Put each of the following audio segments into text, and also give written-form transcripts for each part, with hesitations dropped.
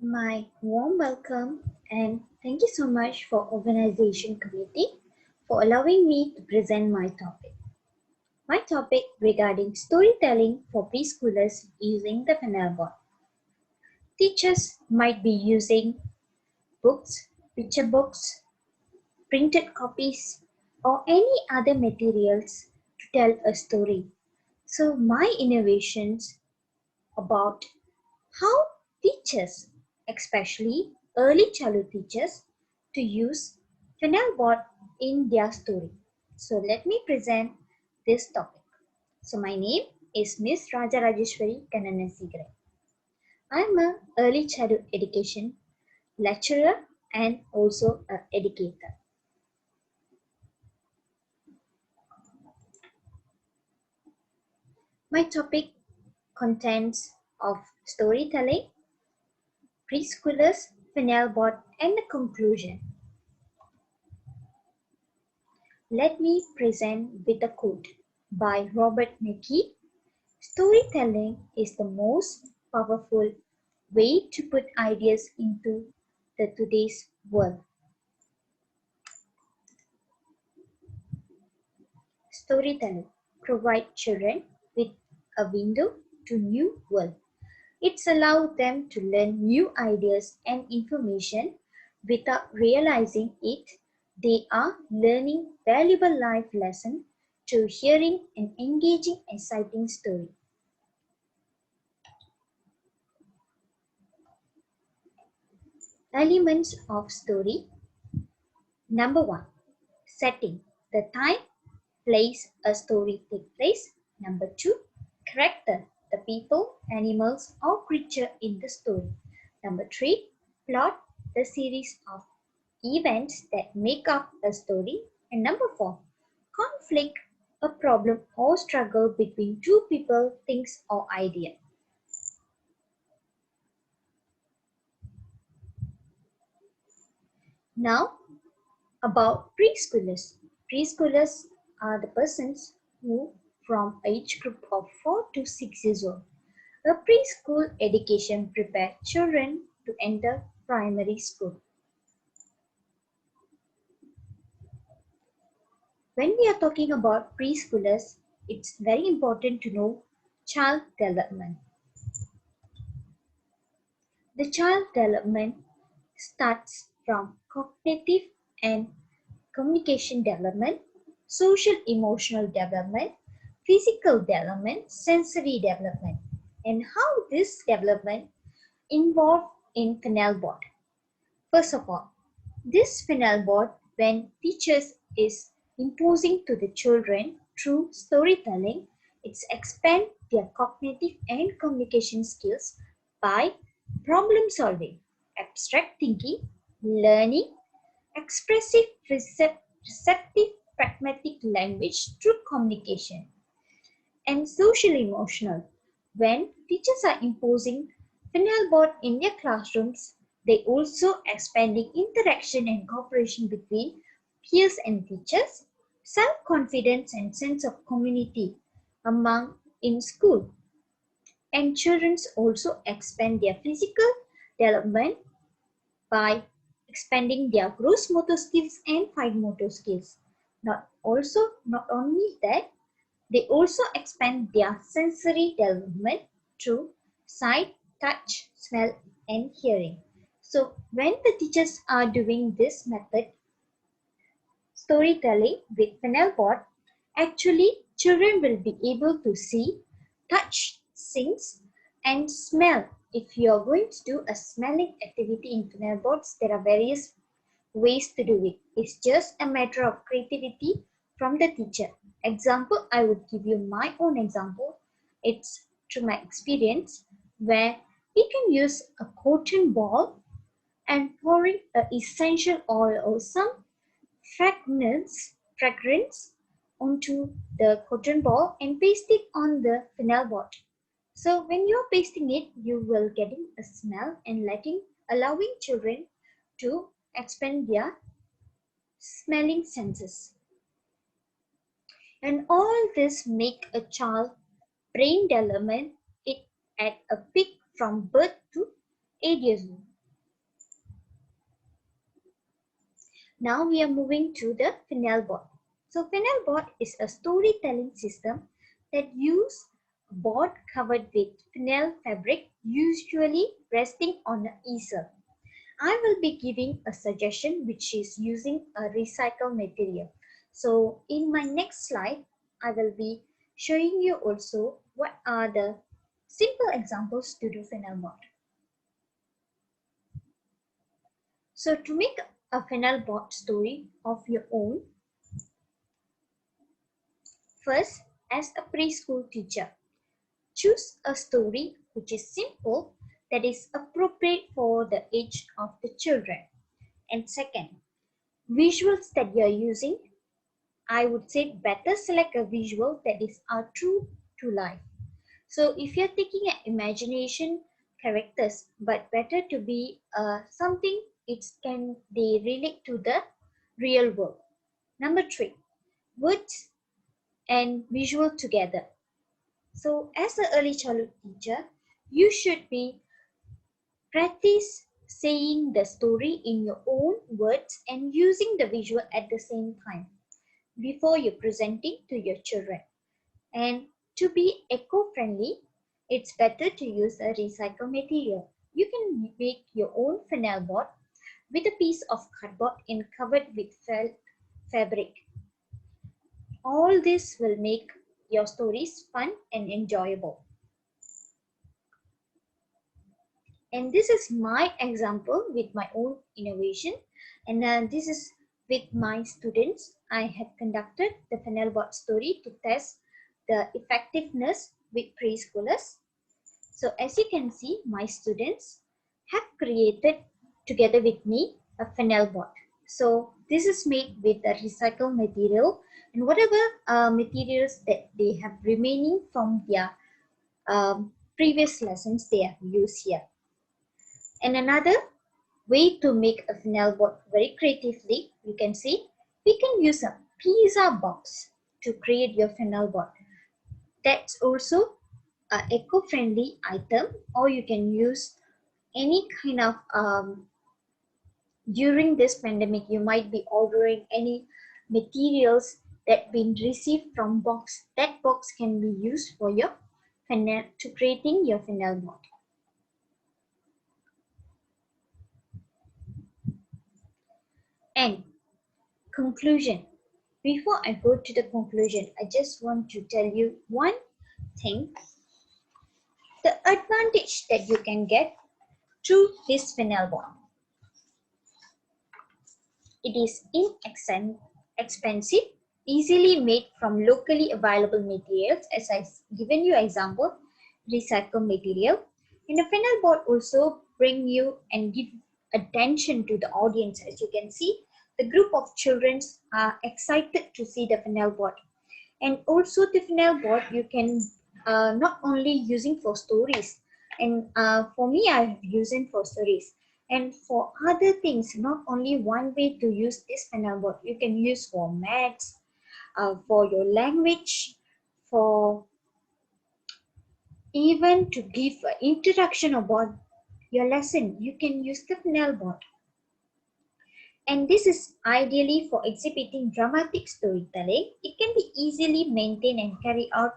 My warm welcome and thank you so much for organization committee for allowing me to present my topic. My topic regarding storytelling for preschoolers using the flannel board. Teachers might be using books, picture books, printed copies, or any other materials to tell a story. So my innovations about how teachers, especially early childhood teachers, to use flannel board in their story. So let me present this topic. So my name is Miss Raja Rajeshwari Kannanasigare. I am a early childhood education lecturer and also an educator. My topic contains of storytelling, preschoolers, flannel board, and the conclusion. Let me present with a quote by Robert McKee. Storytelling is the most powerful way to put ideas into the today's world. Storytelling provides children with a window to new world. It's allowed them to learn new ideas and information without realizing it. They are learning valuable life lessons through hearing an engaging, exciting story. Elements of story. Number one, setting. The time, place a story take place. Number two, character. The people, animals or creature in the story. Number three, plot. The series of events that make up a story. And number four, conflict. A problem or struggle between two people, things or idea. Now about preschoolers. Preschoolers are the persons who from age group of 4 to 6 years old. A preschool education prepares children to enter primary school. When we are talking about preschoolers, it's very important to know child development. The child development starts from cognitive and communication development, social emotional development, physical development, sensory development, and how this development involved in flannel board. First of all, this flannel board, when teachers is imposing to the children through storytelling, it's expand their cognitive and communication skills by problem solving, abstract thinking, learning, expressive, receptive, pragmatic language through communication, and social emotional. When teachers are imposing flannel board in their classrooms, they also expanding interaction and cooperation between peers and teachers, self-confidence and sense of community among in school. And children also expand their physical development by expanding their gross motor skills and fine motor skills. Not only that, they also expand their sensory development through sight, touch, smell, and hearing. So when the teachers are doing this method, storytelling with flannel board, actually children will be able to see, touch, sense, and smell. If you are going to do a smelling activity in flannel boards, there are various ways to do it. It's just a matter of creativity from the teacher. Example, I would give you my own example. It's through my experience where we can use a cotton ball and pouring a essential oil or some fragrance onto the cotton ball and paste it on the flannel board. So when you're pasting it, you will getting a smell and allowing children to expand their smelling senses. And all this make a child brain development it at a peak from birth to 8 years old. Now we are moving to the flannel board. So flannel board is a storytelling system that uses a board covered with flannel fabric, usually resting on an easel. I will be giving a suggestion which is using a recycled material. So in my next slide, I will be showing you also what are the simple examples to do flannel board. So to make a flannel board story of your own, first, as a preschool teacher, choose a story which is simple that is appropriate for the age of the children. And second, visuals that you are using, I would say better select a visual that is true to life. So if you're taking an imagination characters, but better to be something it can they relate to the real world. Number three, words and visual together. So as an early childhood teacher, you should be practice saying the story in your own words and using the visual at the same time before you're presenting to your children. And to be eco-friendly, it's better to use a recycled material. You can make your own flannel board with a piece of cardboard and covered with felt fabric. All this will make your stories fun and enjoyable. And this is my example with my own innovation. And this is with my students. I have conducted the flannel board story to test the effectiveness with preschoolers. So as you can see, my students have created together with me a flannel board. So this is made with a recycled material and whatever materials that they have remaining from their previous lessons they have used here. And another way to make a flannel board very creatively, you can see, we can use a pizza box to create your flannel board. That's also an eco-friendly item, or you can use any kind of during this pandemic you might be ordering any materials that been received from box. That box can be used for your flannel to creating your flannel board. And conclusion. Before I go to the conclusion, I just want to tell you one thing. The advantage that you can get through this flannel board. It is inexpensive, easily made from locally available materials, as I given you example, recycled material. And the flannel board also bring you and give attention to the audience. As you can see, the group of children are excited to see the flannel board. And also the flannel board you can not only using for stories, and for me I have using for stories, and for other things, not only one way to use this flannel board. You can use for maths, for your language, for even to give an introduction about your lesson. You can use the flannel board. And this is ideally for exhibiting dramatic storytelling. It can be easily maintained and carried out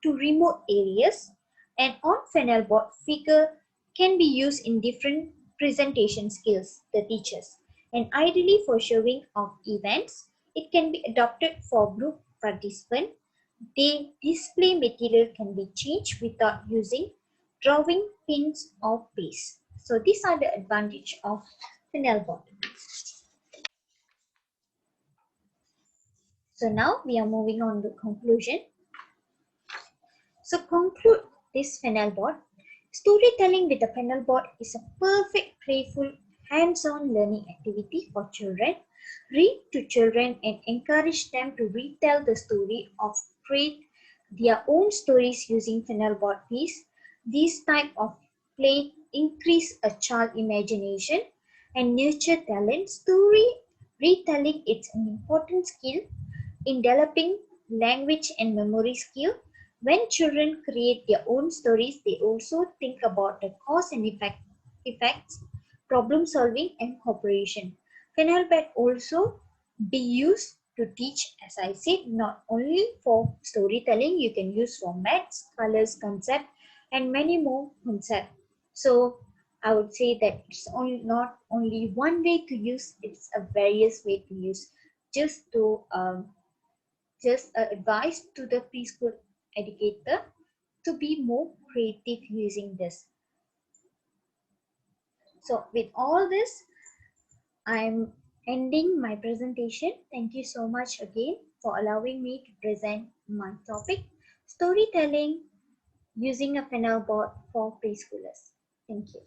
to remote areas. And on flannel board, figure can be used in different presentation skills, the teachers. And ideally for showing of events, it can be adopted for group participants. The display material can be changed without using drawing pins or paste. So these are the advantage of flannel board. So now we are moving on to conclusion. So conclude this flannel board. Storytelling with a flannel board is a perfect playful hands-on learning activity for children. Read to children and encourage them to retell the story or create their own stories using flannel board piece. This type of play increase a child imagination and nurture talent. Story retelling is an important skill in developing language and memory skill. When children create their own stories, they also think about the cause and effects, problem solving and cooperation. Flannel bed also be used to teach, as I said, not only for storytelling, you can use for maths, colors, concept, and many more concepts. So I would say that it's not only one way to use, it's a various way to use. Just to advise to the preschool educator to be more creative using this. So with all this, I'm ending my presentation. Thank you so much again for allowing me to present my topic, storytelling using a flannel board for preschoolers. Thank you.